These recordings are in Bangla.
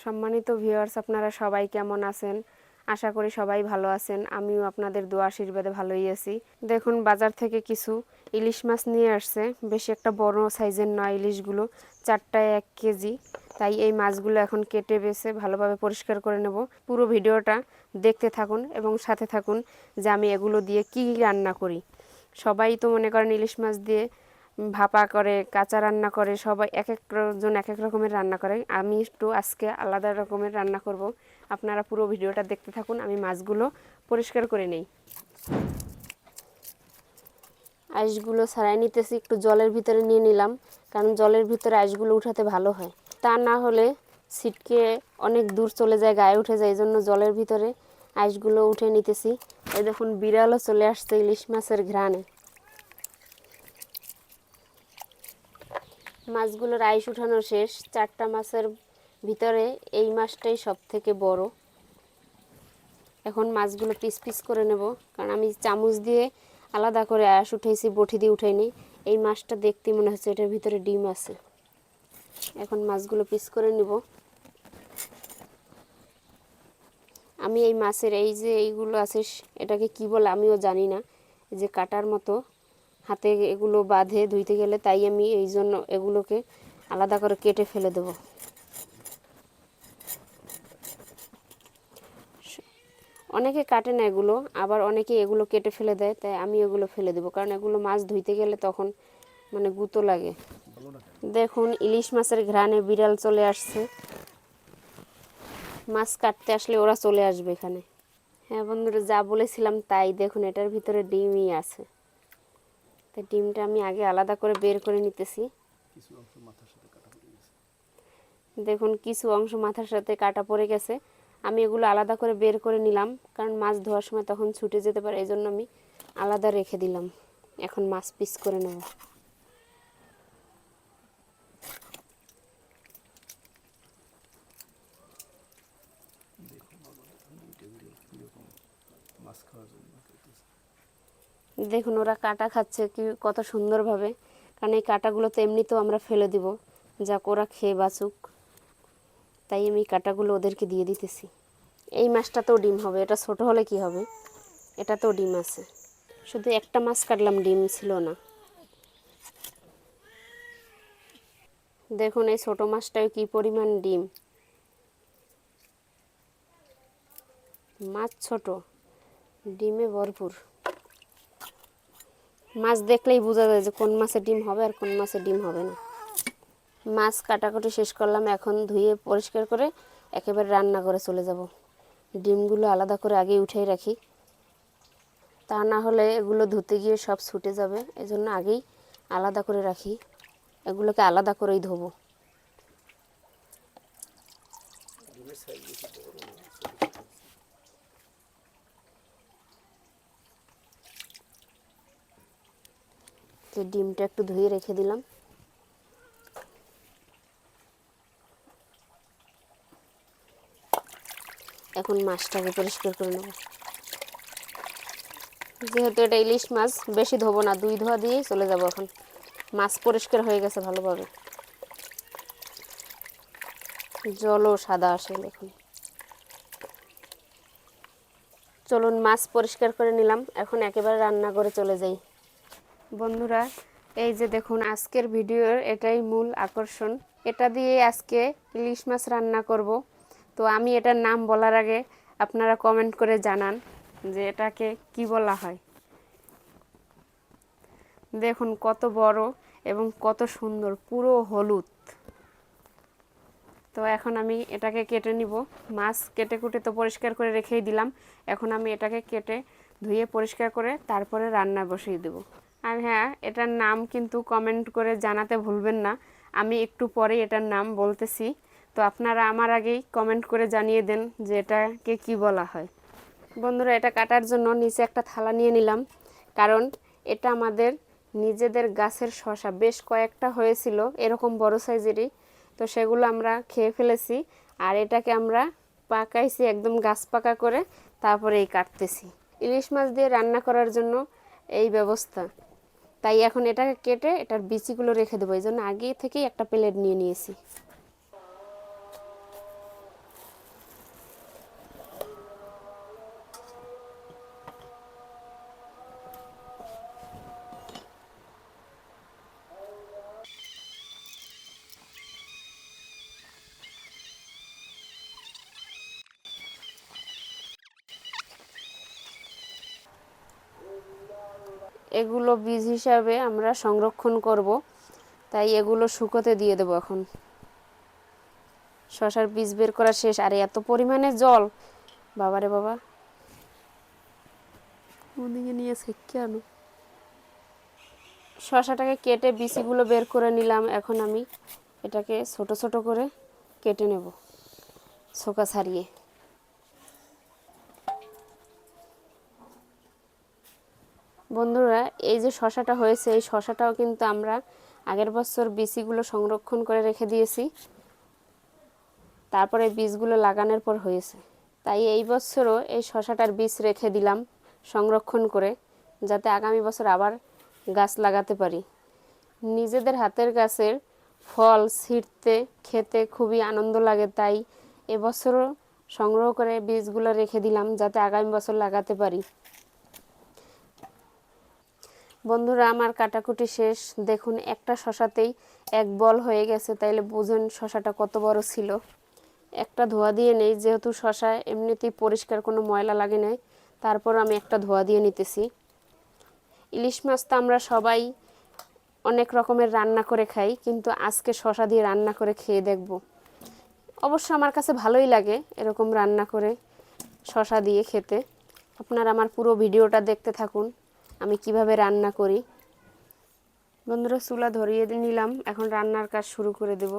সম্মানিত ভিউয়ার্স, আপনারা সবাই কেমন আছেন? আশা করি সবাই ভালো আছেন। আমিও আপনাদের দোয়া আশীর্বাদে ভালোই আছি। দেখুন, বাজার থেকে কিছু ইলিশ মাছ নিয়ে আসছে। বেশি একটা বড় সাইজের নয় ইলিশগুলো, 4টায় 1 কেজি। তাই এই মাছগুলো এখন কেটে বেছে ভালোভাবে পরিষ্কার করে নেব। পুরো ভিডিওটা দেখতে থাকুন এবং সাথে থাকুন যে আমি এগুলো দিয়ে কি রান্না করি। সবাই তো মনে করেন ইলিশ মাছ দিয়ে ভাপা করে, কাঁচা রান্না করে, সবাই এক একজন এক এক রকমের রান্না করে। আমি একটু আজকে আলাদা রকমের রান্না করব। আপনারা পুরো ভিডিওটা দেখতে থাকুন। আমি মাছগুলো পরিষ্কার করে নেই। আঁশগুলো ছাড়াই নিতেছি, একটু জলের ভিতরে নিয়ে নিলাম, কারণ জলের ভিতরে আঁশগুলো উঠাতে ভালো হয়। তা না হলে ছিটকে অনেক দূর চলে যায়, গায়ে উঠে যায়। এই জন্য জলের ভিতরে আঁশগুলো উঠে নিতেছি। এই দেখুন, বিড়ালও চলে আসছে ইলিশ মাছের ঘ্রাণে। মাছগুলোর আইস উঠানো শেষ। 4টা মাছের ভিতরে এই মাছটাই সব থেকে বড়। এখন মাছগুলো পিস পিস করে নেব, কারণ আমি চামচ দিয়ে আলাদা করে আঁশ উঠাইছি, বটি দিয়ে উঠাইনি। এই মাছটা দেখতে মনে হচ্ছে এটার ভিতরে ডিম আছে। এখন মাছগুলো পিস করে নিব। আমি এই মাছের এই যে এইগুলো আছে, এটাকে কি বলে আমিও জানি না, যে কাটার মতো হাতে এগুলো বাঁধে ধুইতে গেলে, তাই আমি এই জন্য এগুলোকে আলাদা করে কেটে ফেলে দেব। অনেকে কাটে না এগুলো, আবার অনেকে এগুলো কেটে ফেলে দেয়, তাই আমি এগুলো ফেলে দেবো, কারণ এগুলো মাছ ধুইতে গেলে তখন মানে গুঁতো লাগে। দেখুন, ইলিশ মাছের ঘ্রাণে বিড়াল চলে আসছে। মাছ কাটতে আসলে ওরা চলে আসবে এখানে। হ্যাঁ বন্ধুরা, যা বলেছিলাম তাই। দেখুন, এটার ভিতরে ডিমই আছে। তাই ডিমটা আমি আগে আলাদা করে বের করে নিতেছি। দেখুন, কিছু অংশ মাথার সাথে কাটা পড়ে গেছে। আমি এগুলো আলাদা করে বের করে নিলাম, কারণ মাছ ধোয়ার সময় তখন ছুটে যেতে পারে, এই জন্য আমি আলাদা রেখে দিলাম। এখন মাছ পিস করে নেব। দেখুন, ওরা কাটা খাচ্ছে কি কত সুন্দরভাবে, কারণ এই কাটাগুলো তো এমনিতেও আমরা ফেলে দিব, যাক ওরা খেয়ে বাঁচুক। তাই আমি কাটাগুলো ওদেরকে দিয়ে দিতেছি। এই মাছটাতেও ডিম হবে, এটা ছোট হলে কি হবে, এটাতেও ডিম আছে। শুধু একটা মাছ কাটলাম, ডিম ছিল না। দেখুন, এই ছোট মাছটায় কি পরিমাণ ডিম। মাছ ছোট, ডিমে ভরপুর। মাছ দেখলেই বোঝা যায় যে কোন মাছে ডিম হবে আর কোন মাছে ডিম হবে না। মাছ কাটাকুটি শেষ করলাম। এখন ধুয়ে পরিষ্কার করে একেবারে রান্না করে চলে যাব। ডিমগুলো আলাদা করে আগে উঠিয়ে রাখি, তা না হলে এগুলো ধুতে গিয়ে সব ছুটে যাবে। এজন্য আগেই আলাদা করে রাখি, এগুলোকে আলাদা করেই ধোবো। তো ডিমটা একটু ধুয়ে রেখে দিলাম। এখন মাছটাকে পরিষ্কার করে নেব। যেহেতু এটা ইলিশ মাছ, বেশি ধোবো না, 2 ধোয়া দিয়েই চলে যাব। এখন মাছ পরিষ্কার হয়ে গেছে ভালোভাবে, জলও সাদা আসে। দেখুন, চলুন মাছ পরিষ্কার করে নিলাম, এখন একেবারে রান্না করে চলে যাই। বন্ধুরা, এই যে দেখুন, আজকের ভিডিওর এটাই মূল আকর্ষণ। এটা দিয়ে আজকে ইলিশ মাছ রান্না করব। তো আমি এটার নাম বলার আগে আপনারা কমেন্ট করে জানান যে এটাকে কি বলা হয়। দেখুন কত বড় এবং কত সুন্দর, পুরো হলুদ। তো এখন আমি এটাকে কেটে নিব। মাছ কেটে কুটে তো পরিষ্কার করে রেখেই দিলাম। এখন আমি এটাকে কেটে ধুয়ে পরিষ্কার করে তারপরে রান্না বসিয়ে দেব। আর হ্যাঁ, এটার নাম কিন্তু কমেন্ট করে জানাতে ভুলবেন না। আমি একটু পরে এটার নাম বলতেছি, তো আপনারা আমার আগেই কমেন্ট করে জানিয়ে দেন যে এটাকে কি বলা হয়। বন্ধুরা, এটা কাটার জন্য নিচে একটা থালা নিয়ে নিলাম, কারণ এটা আমাদের নিজেদের গাছের শসা। বেশ কয়েকটা হয়েছিল এরকম বড় সাইজেরই, তো সেগুলো আমরা খেয়ে ফেলেছি। আর এটাকে আমরা পাকাইছি একদম গাছ পাকা করে, তারপরে এই কাটতেছি। ইলিশ মাছ দিয়ে রান্না করার জন্য এই ব্যবস্থা। তাই এখন এটাকে কেটে এটার বিচিগুলো রেখে দেবো, এই জন্য আগে থেকেই একটা প্লেট নিয়ে নিয়েছি। এগুলো বীজ হিসাবে আমরা সংরক্ষণ করব, তাই এগুলো শুকোতে দিয়ে দেবো এখন। শশার বীজ বের করা শেষ। আর এত পরিমাণে জল, বাবারে বাবা, ওদিকে নিয়েছে কেন? শশাটাকে কেটে বিচিগুলো বের করে নিলাম। এখন আমি এটাকে ছোট ছোট করে কেটে নেব, ছোকা ছাড়িয়ে। বন্ধুরা, এই যে শশাটা হয়েছে, এই শশাটাও কিন্তু আমরা আগের বছর বিচিগুলো সংরক্ষণ করে রেখে দিয়েছি, তারপরে বীজগুলো লাগানোর পর হয়েছে। তাই এই বছরও এই শশাটার বীজ রেখে দিলাম সংরক্ষণ করে, যাতে আগামী বছর আবার গাছ লাগাতে পারি। নিজেদের হাতের গাছের ফল ছিঁড়তে খেতে খুবই আনন্দ লাগে, তাই এবছরও সংগ্রহ করে বীজগুলো রেখে দিলাম যাতে আগামী বছর লাগাতে পারি। বন্ধুরা, আমার কাটাকুটি শেষ। দেখুন, একটা শশাতেই এক বল হয়ে গেছে, তাইলে বুঝুন শশাটা কত বড় ছিল। একটা ধোয়া দিয়ে নেই, যেহেতু শশা এমনিতেই পরিষ্কার, কোনো ময়লা লাগে নাই, তারপর আমি একটা ধোয়া দিয়ে নিতেছি। ইলিশ মাছ তো আমরা সবাই অনেক রকমের রান্না করে খাই, কিন্তু আজকে শশা দিয়ে রান্না করে খেয়ে দেখব। অবশ্য আমার কাছে ভালোই লাগে এরকম রান্না করে শশা দিয়ে খেতে। আপনারা আমার পুরো ভিডিওটা দেখতে থাকুন আমি কিভাবে রান্না করি। বন্ধুরা, চুলা ধরিয়ে নিলাম, এখন রান্নার কাজ শুরু করে দেব।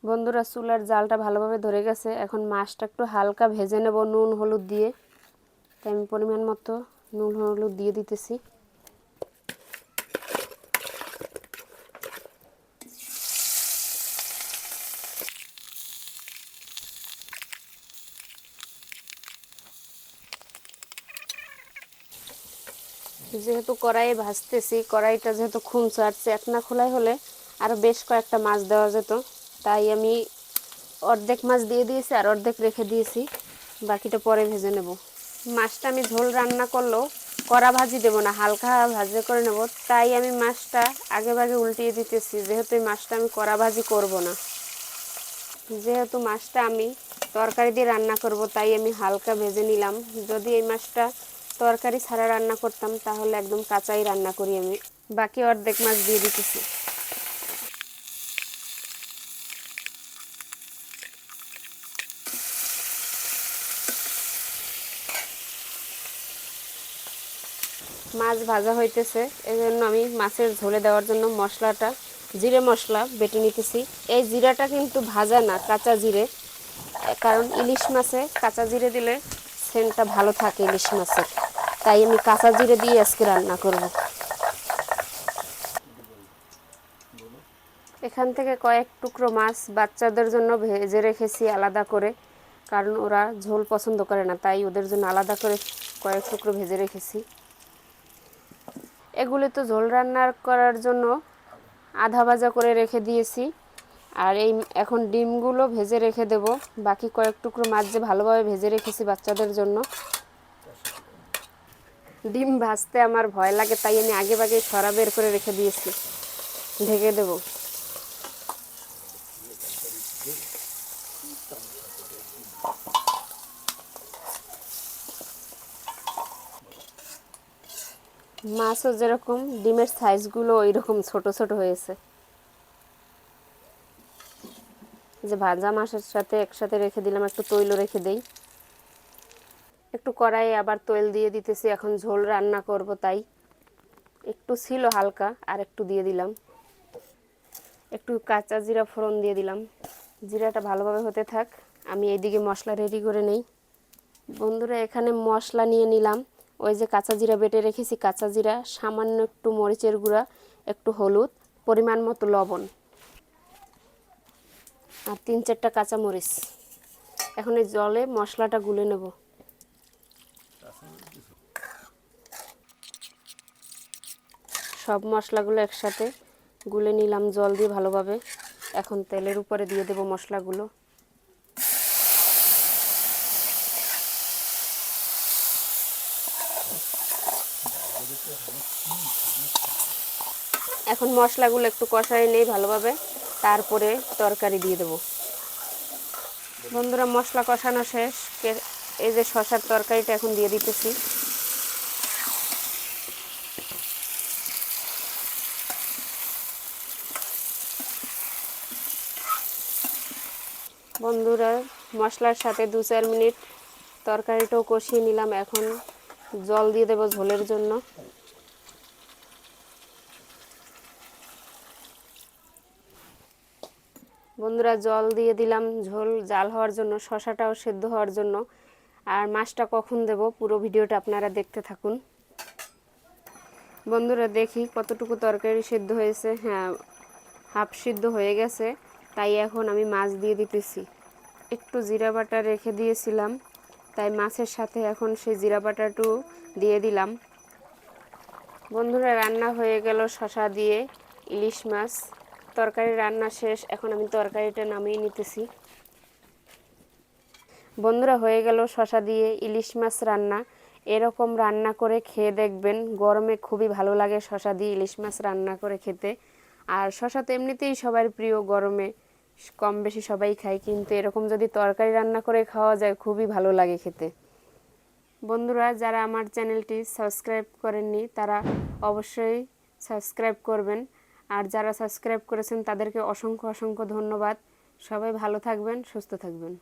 বন্ধুরা, চুলার জালটা ভালোভাবে ধরে গেছে। এখন মাছটা একটু হালকা ভেজে নেব নুন হলুদ দিয়ে, তাই আমি পরিমাণ মতো নুন হলুদ দিয়ে দিতেছি। যেহেতু কড়াইয়ে ভাজতেছি, কড়াইটা যেহেতু খুমচে আর চেকনা খোলাই হলে আরও বেশ কয়েকটা মাছ দেওয়া যেত, তাই আমি অর্ধেক মাছ দিয়ে দিয়েছি আর অর্ধেক রেখে দিয়েছি, বাকিটা পরে ভেজে নেব। মাছটা আমি ঝোল রান্না করলেও কড়া ভাজি দেবো না, হালকা ভাজি করে নেব, তাই আমি মাছটা আগে ভাগে উল্টিয়ে দিতেছি, যেহেতু এই মাছটা আমি কড়া ভাজি করব না। যেহেতু মাছটা আমি তরকারি দিয়ে রান্না করব, তাই আমি হালকা ভেজে নিলাম। যদি এই মাছটা তরকারি ছাড়া রান্না করতাম তাহলে একদম কাঁচাই রান্না করি আমি। বাকি অর্ধেক মাছ দিয়ে দিতেছি। মাছ ভাজা হইতেছে, এই জন্য আমি মাছের ঝোলে দেওয়ার জন্য মশলাটা, জিরে মশলা বেটে নিতেছি। এই জিরাটা কিন্তু ভাজা না, কাঁচা জিরে, কারণ ইলিশ মাছে কাঁচা জিরে দিলে সেন্টটা ভালো থাকে ইলিশ মাছের, তাই আমি কাঁচা জিরে দিয়ে আজকে রান্না করব। এখান থেকে কয়েক টুকরো মাছ বাচ্চাদের জন্য ভেজে রেখেছি আলাদা করে, কারণ ওরা ঝোল পছন্দ করে না, তাই ওদের জন্য আলাদা করে কয়েক টুকরো ভেজে রেখেছি। এগুলি তো ঝোল রান্না করার জন্য আধা ভাজা করে রেখে দিয়েছি। আর এই এখন ডিমগুলো ভেজে রেখে দেব, বাকি কয়েক টুকরো মাছ যে ভালোভাবে ভেজে রেখেছি বাচ্চাদের জন্য। ডিম ভাজতে আমার ভয় লাগে, তাই আমি আগে ভাগে সরা বের করে রেখে দিয়েছি, ঢেকে দেব। মাছও যেরকম ডিমের সাইজগুলো ওই রকম ছোট ছোট হয়েছে। যে ভাজা মাছের সাথে একসাথে রেখে দিলাম, একটু তৈল রেখে দেই। একটু কড়াইয়ে আবার তৈল দিয়ে দিতেছি, এখন ঝোল রান্না করব, তাই একটু ছিল হালকা, আর একটু দিয়ে দিলাম। একটু কাঁচা জিরা ফোড়ন দিয়ে দিলাম। জিরাটা ভালোভাবে হতে থাক, আমি এইদিকে মশলা রেডি করে নেই। বন্ধুরা, এখানে মশলা নিয়ে নিলাম। ওই যে কাঁচা জিরা বেটে রেখেছি, কাঁচা জিরা, সামান্য একটু মরিচের গুঁড়া, একটু হলুদ, পরিমাণ মতো লবণ, আর 3-4টা কাঁচা মরিচ। এখন এই জলে মশলাটা গুলে নেব। সব মশলাগুলো একসাথে গুলে নিলাম জল দিয়ে ভালোভাবে। এখন তেলের উপরে দিয়ে দেব মশলাগুলো। এখন মশলাগুলো একটু কষাই নেই ভালোভাবে, তারপরে তরকারি দিয়ে দেব। বন্ধুরা, মশলা কষানো শেষ, এই যে শসার তরকারিটা এখন দিয়ে দিতেছি। বন্ধুরা মশলার সাথে 2-4 মিনিট তরকারিটাও কষিয়ে নিলাম। এখন জল দিয়ে দেবো ঝোলের জন্য। বন্ধুরা জল দিয়ে দিলাম ঝোল জাল হওয়ার জন্য, শসাটাও সেদ্ধ হওয়ার জন্য। আর মাছটা কখন দেব পুরো ভিডিওটা আপনারা দেখতে থাকুন। বন্ধুরা দেখি কতটুকু তরকারি সেদ্ধ হয়েছে। হ্যাঁ, হাফ সিদ্ধ হয়ে গেছে। তাই এখন আমি মাছ দিয়ে দিতেছি। একটু জিরা বাটা রেখে দিয়েছিলাম, তাই মাছের সাথে এখন সেই জিরা বাটাটু দিয়ে দিলাম। বন্ধুরা রান্না হয়ে গেল শসা দিয়ে ইলিশ মাছ। তরকারি রান্না শেষ, এখন আমি তরকারিটা নামিয়ে নিতেছি। বন্ধুরা হয়ে গেল শসা দিয়ে ইলিশ মাছ রান্না। এরকম রান্না করে খেয়ে দেখবেন, গরমে খুবই ভালো লাগে শসা দিয়ে ইলিশ মাছ রান্না করে খেতে। আর শসা তো এমনিতেই সবার প্রিয়, গরমে কম বেশি সবাই খায়, কিন্তু এরকম যদি তরকারি রান্না করে খাওয়া যায় খুবই ভালো লাগে খেতে। বন্ধুরা যারা আমার চ্যানেলটি সাবস্ক্রাইব করেননি তারা অবশ্যই সাবস্ক্রাইব করবেন, আর যারা সাবস্ক্রাইব করেছেন তাদেরকে অসংখ্য অসংখ্য ধন্যবাদ। সবাই ভালো থাকবেন, সুস্থ থাকবেন।